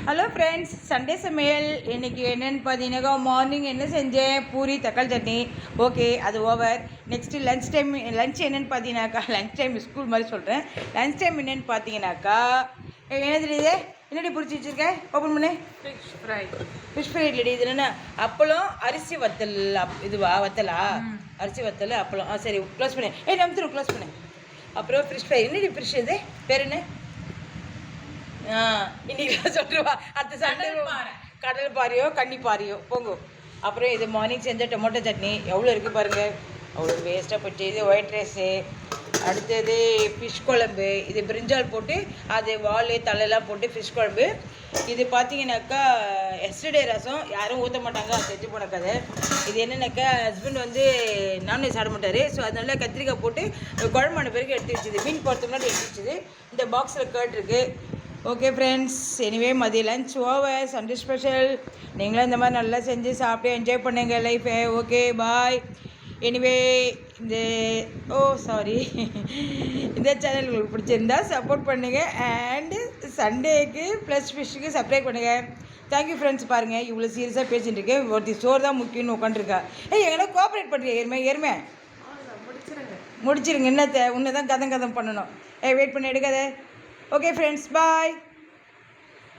Hello friends, Sunday சமையல் இன்றைக்கி என்னென்னு பார்த்தீங்கன்னாக்கா மார்னிங் என்ன செஞ்சேன், பூரி தக்காளி சட்னி. ஓகே, அது over. Next lunch time. Lunch என்னென்னு பார்த்தீங்கன்னாக்கா, லன்ச் டைம் ஸ்கூல் மாதிரி சொல்கிறேன். லன்ச் டைம் என்னென்னு பார்த்தீங்கன்னாக்கா என்ன தெரியுது, என்னடி பிடிச்சி வச்சுருக்கேன், ஓப்பன் பண்ணு. ஃபிஷ் ஃப்ரை இல்லடி, இது என்னென்ன அப்பளம் அரிசி வத்தல். இதுவா வத்தலா? அரிசி வத்தல் அப்பளம். சரி, க்ளோஸ் பண்ணு. நம்பி க்ளோஸ் பண்ணு. அப்புறம் ஃபிஷ் ஃப்ரை. என்னடி ஃபிஷ் இது பேர் என்ன? இன்னைக்கு சொல்லிடுவா. அடுத்த சண்டே கடல் பாறையோ கன்னி பாறையோ போங்க. அப்புறம் இது மார்னிங் செஞ்ச டொமேட்டோ சட்னி எவ்வளோ இருக்குது பாருங்கள். அவ்வளோ வேஸ்ட்டாக போச்சு. இது ஒயிட் ரைஸு. அடுத்தது ஃபிஷ் குழம்பு. இது பிரிஞ்சால் போட்டு அது வால் தலையெல்லாம் போட்டு ஃபிஷ் குழம்பு. இது பார்த்தீங்கன்னாக்கா எஸ்டர்டே ரசம். யாரும் ஊற்ற மாட்டாங்க, அது செஞ்சு போன கதை. இது என்னன்னாக்கா ஹஸ்பண்ட் வந்து நான்வெஜ் சாப்பிட மாட்டார். ஸோ அதனால கத்திரிக்காய் போட்டு குழம்பான பிறகு எடுத்து வச்சுது. மீன் போகிறதுக்கு முன்னாடி எடுத்து வச்சுது. இந்த பாக்ஸில் கேர்ட் இருக்குது. ஓகே ஃப்ரெண்ட்ஸ், எனிவே மதிய லன்ச் ஓவர். Sunday special. நீங்களும் இந்த மாதிரி நல்லா செஞ்சு சாப்பிட்டு என்ஜாய் பண்ணுங்க லைஃபை. ஓகே, பாய். எனிவே இந்த சேனல் உங்களுக்கு பிடிச்சிருந்தா சப்போர்ட் பண்ணுங்கள். அண்டு சண்டேக்கு ப்ளஸ் ஃபிஷ்ஷுக்கு சப்ஸ்கிரைப் பண்ணுங்கள். Thank you friends. பாருங்கள், இவ்வளோ சீரியஸாக பேசிகிட்டு இருக்கேன். ஒருத்தி சோறு தான் முக்கியம்னு உட்காந்துருக்கா. எங்கன்னா கோஆப்ரேட் பண்ணுறீங்க. ஏறுமே முடிச்சிருங்க. என்னத்தை உன்னை தான் கதம் பண்ணணும். வெயிட் பண்ணி எடுக்காத. Okay friends, bye.